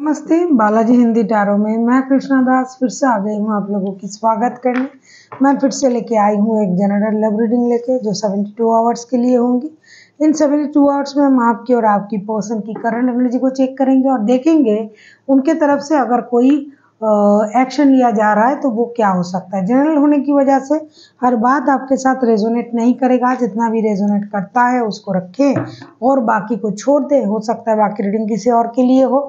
नमस्ते, बालाजी हिंदी टैरो में मैं कृष्णा दास फिर से आ गई हूँ आप लोगों की स्वागत करने। मैं फिर से लेके आई हूँ एक जनरल लव रीडिंग लेके जो 72 आवर्स के लिए होंगी। इन 72 आवर्स में हम आपकी और आपकी पर्सन की करंट एनर्जी को चेक करेंगे और देखेंगे उनके तरफ से अगर कोई एक्शन लिया जा रहा है तो वो क्या हो सकता है। जनरल होने की वजह से हर बात आपके साथ रेजोनेट नहीं करेगा, जितना भी रेजोनेट करता है उसको रखें और बाकी को छोड़ दें। हो सकता है बाकी रीडिंग किसी और के लिए हो।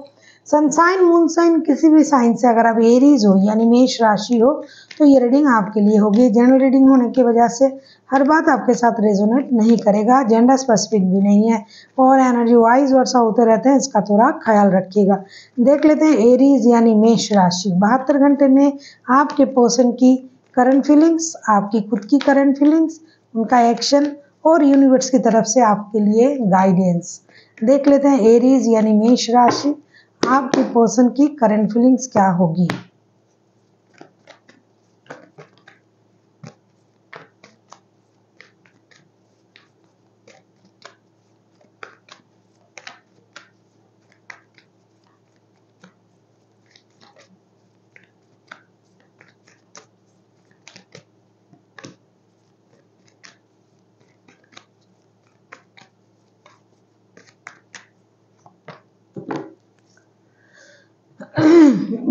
सनसाइन मून साइन किसी भी साइन से अगर आप एरीज हो यानी मेष राशि हो तो ये रीडिंग आपके लिए होगी। जनरल रीडिंग होने की वजह से हर बात आपके साथ रेजोनेट नहीं करेगा, जेंडर स्पेसिफिक भी नहीं है और एनर्जी वाइज वर्षा होते रहते हैं, इसका थोड़ा ख्याल रखिएगा। देख लेते हैं एरीज यानी मेष राशि 72 घंटे में आपके पर्सन की करंट फीलिंग्स, आपकी खुद की करंट फीलिंग्स, उनका एक्शन और यूनिवर्स की तरफ से आपके लिए गाइडेंस। देख लेते हैं एरीज यानी मेष राशि आपके पर्सन की करंट फीलिंग्स क्या होगी।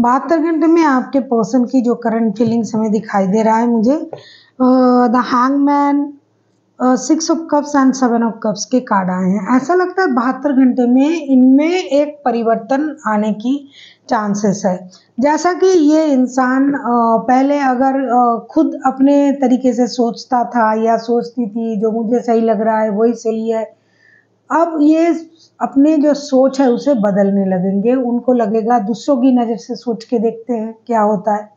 बहत्तर घंटे में आपके पर्सन की जो करंट फीलिंग्स हमें दिखाई दे रहा है मुझे the hangman, 6 of cups and 7 of cups के कार्ड आए हैं। ऐसा लगता है 72 घंटे में इनमें एक परिवर्तन आने की चांसेस है। जैसा कि ये इंसान पहले अगर खुद अपने तरीके से सोचता था या सोचती थी जो मुझे सही लग रहा है वही सही है, अब ये अपने जो सोच है उसे बदलने लगेंगे। उनको लगेगा दूसरों की नज़र से सोच के देखते हैं क्या होता है।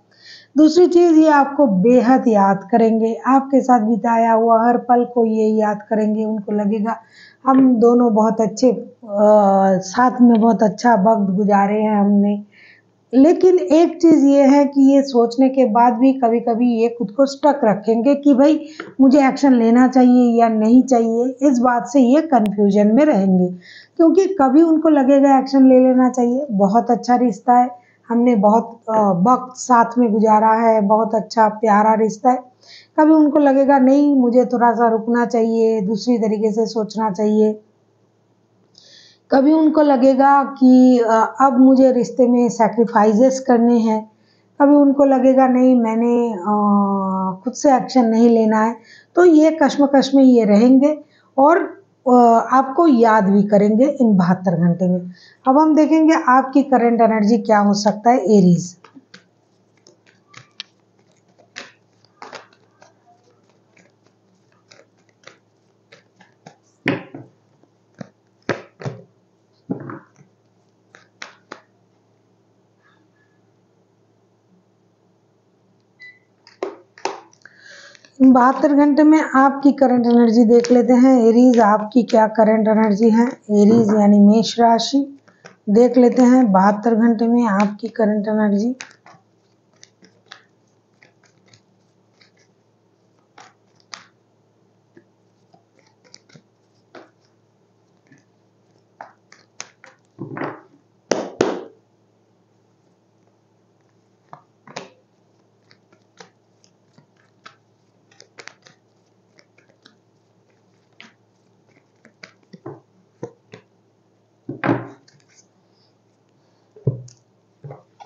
दूसरी चीज़ ये आपको बेहद याद करेंगे, आपके साथ बिताया हुआ हर पल को ये याद करेंगे। उनको लगेगा हम दोनों बहुत अच्छे साथ में बहुत अच्छा वक्त गुजारे हैं हमने। लेकिन एक चीज़ ये है कि ये सोचने के बाद भी कभी-कभी ये खुद को स्टक रखेंगे कि भाई मुझे एक्शन लेना चाहिए या नहीं चाहिए। इस बात से ये कन्फ्यूजन में रहेंगे क्योंकि कभी उनको लगेगा एक्शन ले लेना चाहिए, बहुत अच्छा रिश्ता है, हमने बहुत वक्त साथ में गुजारा है, बहुत अच्छा प्यारा रिश्ता है। कभी उनको लगेगा नहीं मुझे थोड़ा-सा रुकना चाहिए, दूसरी तरीके से सोचना चाहिए। कभी उनको लगेगा कि अब मुझे रिश्ते में सैक्रिफाइसेस करने हैं। कभी उनको लगेगा नहीं मैंने खुद से एक्शन नहीं लेना है। तो ये कश्मकश में ये रहेंगे और आपको याद भी करेंगे इन 72 घंटे में। अब हम देखेंगे आपकी करंट एनर्जी क्या हो सकता है एरीज। इन 72 घंटे में आपकी करंट एनर्जी देख लेते हैं। एरीज आपकी क्या करंट एनर्जी है। एरीज यानी मेष राशि देख लेते हैं 72 घंटे में आपकी current energy.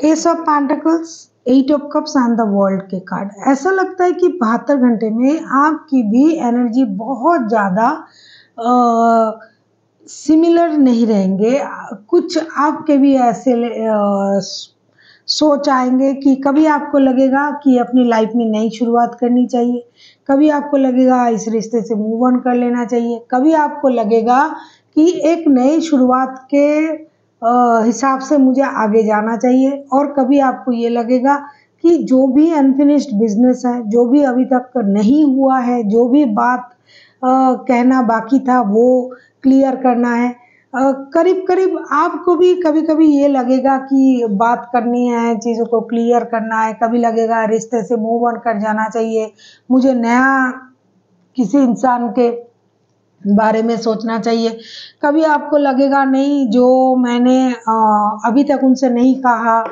S of pentacles, 8 of cups and the world के कार्ड। ऐसा लगता है कि 72 घंटे में आपकी भी एनर्जी बहुत ज़्यादा सिमिलर नहीं रहेंगे। कुछ आपके भी ऐसे सोच आएंगे कि कभी आपको लगेगा कि अपनी लाइफ में नई शुरुआत करनी चाहिए, कभी आपको लगेगा इस रिश्ते से मूव ऑन कर लेना चाहिए, कभी आपको लगेगा कि एक नई शुरुआत के हिसाब से मुझे आगे जाना चाहिए और कभी आपको ये लगेगा कि जो भी अनफिनिश्ड बिजनेस है, जो भी अभी तक नहीं हुआ है, जो भी बात कहना बाकी था वो क्लियर करना है। करीब करीब आपको भी कभी कभी ये लगेगा कि बात करनी है, चीज़ों को क्लियर करना है, कभी लगेगा रिश्ते से मूव ऑन कर जाना चाहिए, मुझे नया किसी इंसान के बारे में सोचना चाहिए। कभी आपको लगेगा नहीं, जो मैंने अभी तक उनसे नहीं कहा,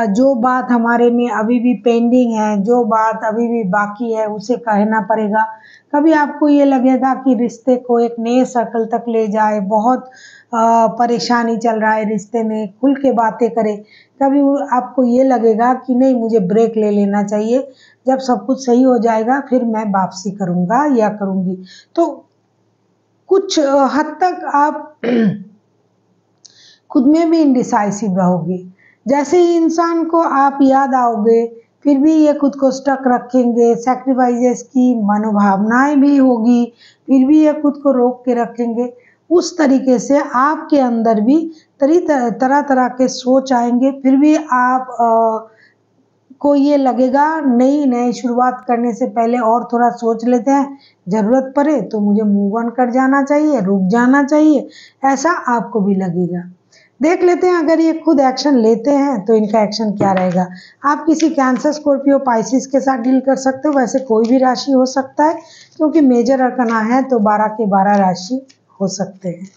जो बात हमारे में अभी भी पेंडिंग है, जो बात अभी भी बाकी है, उसे कहना पड़ेगा। कभी आपको ये लगेगा कि रिश्ते को एक नए सर्कल तक ले जाए, बहुत परेशानी चल रहा है रिश्ते में, खुल के बातें करें। कभी आपको ये लगेगा कि नहीं, मुझे ब्रेक ले लेना चाहिए, जब सब कुछ सही हो जाएगा फिर मैं वापसी करूँगा या करूँगी। तो कुछ हद तक आप खुद में भी इंडिसाइसिव रहोगे। जैसे ही इंसान को आप याद आओगे, फिर भी ये खुद को स्टक रखेंगे, सैक्रिफाइसेस की मनोभावनाएं भी होगी, फिर भी ये खुद को रोक के रखेंगे। उस तरीके से आपके अंदर भी तरह तरह के सोच आएंगे, फिर भी आप को ये लगेगा नहीं, नई शुरुआत करने से पहले और थोड़ा सोच लेते हैं, ज़रूरत पड़े तो मुझे मूव ऑन कर जाना चाहिए, रुक जाना चाहिए, ऐसा आपको भी लगेगा। देख लेते हैं अगर ये खुद एक्शन लेते हैं तो इनका एक्शन क्या रहेगा। आप किसी कैंसर, स्कॉर्पियो, पाइसिस के साथ डील कर सकते हो, वैसे कोई भी राशि हो सकता है, क्योंकि मेजर अरकाना है तो 12 के 12 राशि हो सकते हैं।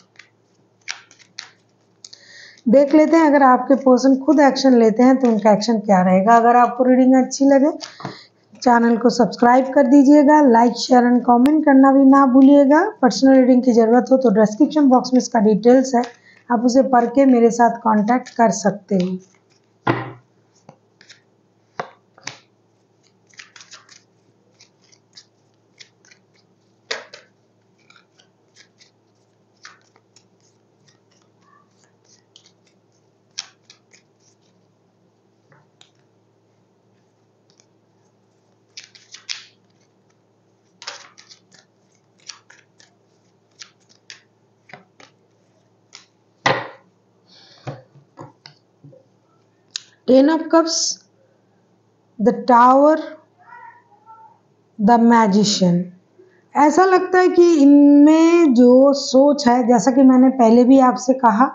देख लेते हैं अगर आपके पर्सन खुद एक्शन लेते हैं तो उनका एक्शन क्या रहेगा। अगर आपको रीडिंग अच्छी लगे, चैनल को सब्सक्राइब कर दीजिएगा, लाइक, शेयर एंड कमेंट करना भी ना भूलिएगा। पर्सनल रीडिंग की ज़रूरत हो तो डिस्क्रिप्शन बॉक्स में इसका डिटेल्स है, आप उसे पढ़ के मेरे साथ कांटेक्ट कर सकते हैं। Ten of cups, the tower, the magician. ऐसा लगता है कि इनमें जो सोच है, जैसा कि मैंने पहले भी आपसे कहा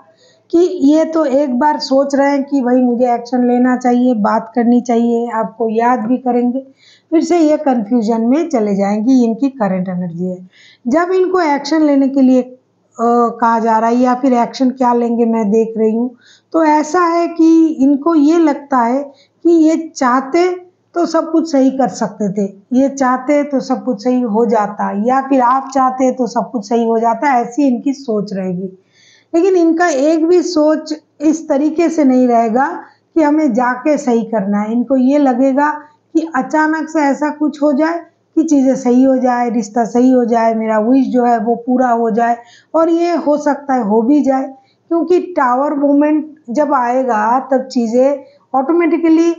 कि ये तो एक बार सोच रहे हैं कि भाई मुझे एक्शन लेना चाहिए, बात करनी चाहिए, आपको याद भी करेंगे, फिर से ये कंफ्यूजन में चले जाएंगी। इनकी करंट एनर्जी है। जब इनको एक्शन लेने के लिए कहा जा रहा है या फिर एक्शन क्या लेंगे मैं देख रही हूँ, तो ऐसा है कि इनको ये लगता है कि ये चाहते तो सब कुछ सही कर सकते थे, ये चाहते तो सब कुछ सही हो जाता, या फिर आप चाहते तो सब कुछ सही हो जाता, ऐसी इनकी सोच रहेगी। लेकिन इनका एक भी सोच इस तरीके से नहीं रहेगा कि हमें जाके सही करना है। इनको ये लगेगा कि अचानक से ऐसा कुछ हो जाए कि चीज़ें सही हो जाए, रिश्ता सही हो जाए, मेरा विश जो है वो पूरा हो जाए, और ये हो सकता है हो भी जाए, क्योंकि टावर मोमेंट जब आएगा तब चीज़ें ऑटोमेटिकली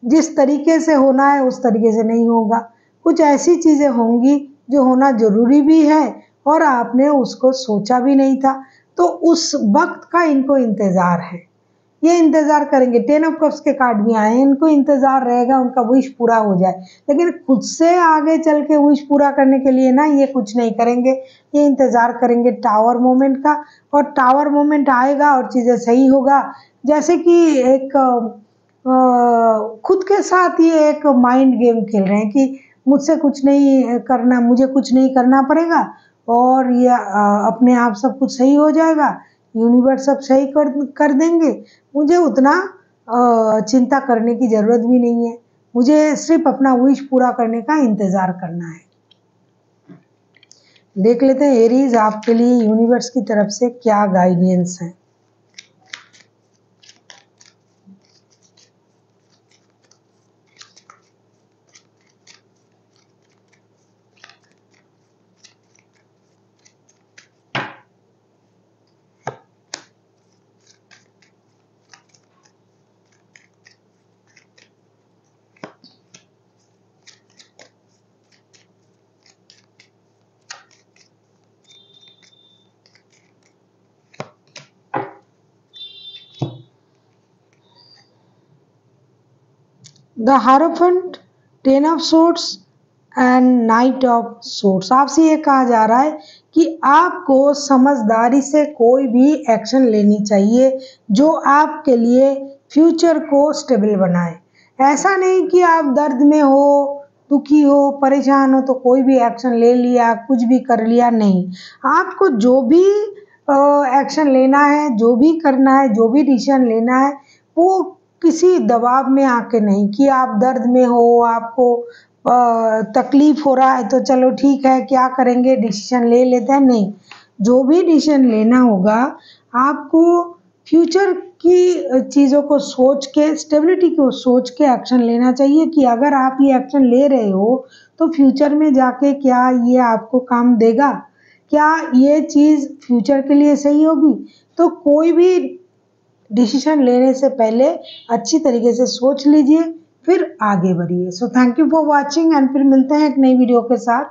जिस तरीके से होना है उस तरीके से नहीं होगा। कुछ ऐसी चीज़ें होंगी जो होना ज़रूरी भी है और आपने उसको सोचा भी नहीं था, तो उस वक्त का इनको इंतज़ार है, ये इंतज़ार करेंगे। 10 ऑफ कप्स के कार्ड भी आए हैं, इनको इंतज़ार रहेगा उनका विश पूरा हो जाए, लेकिन खुद से आगे चल के विश पूरा करने के लिए ना ये कुछ नहीं करेंगे, ये इंतज़ार करेंगे टावर मोमेंट का, और टावर मोमेंट आएगा और चीज़ें सही होगा। जैसे कि एक खुद के साथ ये एक माइंड गेम खेल रहे हैं कि मुझसे कुछ नहीं करना, मुझे कुछ नहीं करना पड़ेगा और ये अपने आप सब कुछ सही हो जाएगा, यूनिवर्स सब सही कर देंगे, मुझे उतना चिंता करने की ज़रूरत भी नहीं है, मुझे सिर्फ अपना विश पूरा करने का इंतज़ार करना है। देख लेते हैं एरीज आपके लिए यूनिवर्स की तरफ से क्या गाइडेंस है। The हारोफेंट, 10 of swords and night of swords. आपसे ये कहा जा रहा है कि आपको समझदारी से कोई भी एक्शन लेनी चाहिए जो आपके लिए फ्यूचर को स्टेबल बनाए। ऐसा नहीं कि आप दर्द में हो दुखी हो, परेशान हो तो कोई भी एक्शन ले लिया, कुछ भी कर लिया, नहीं। आपको जो भी एक्शन लेना है, जो भी करना है, जो भी डिसीजन लेना है, वो किसी दबाव में आके नहीं कि आप दर्द में हो, आपको तकलीफ हो रहा है तो चलो ठीक है क्या करेंगे, डिसीजन ले लेते हैं, नहीं। जो भी डिसीजन लेना होगा आपको फ्यूचर की चीज़ों को सोच के, स्टेबिलिटी को सोच के एक्शन लेना चाहिए कि अगर आप ये एक्शन ले रहे हो तो फ्यूचर में जाके क्या ये आपको काम देगा, क्या ये चीज़ फ्यूचर के लिए सही होगी। तो कोई भी डिसीजन लेने से पहले अच्छी तरीके से सोच लीजिए, फिर आगे बढ़िए। So thank you for watching and फिर मिलते हैं एक नई वीडियो के साथ।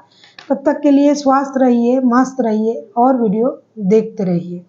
तब तक के लिए स्वस्थ रहिए, मस्त रहिए और वीडियो देखते रहिए।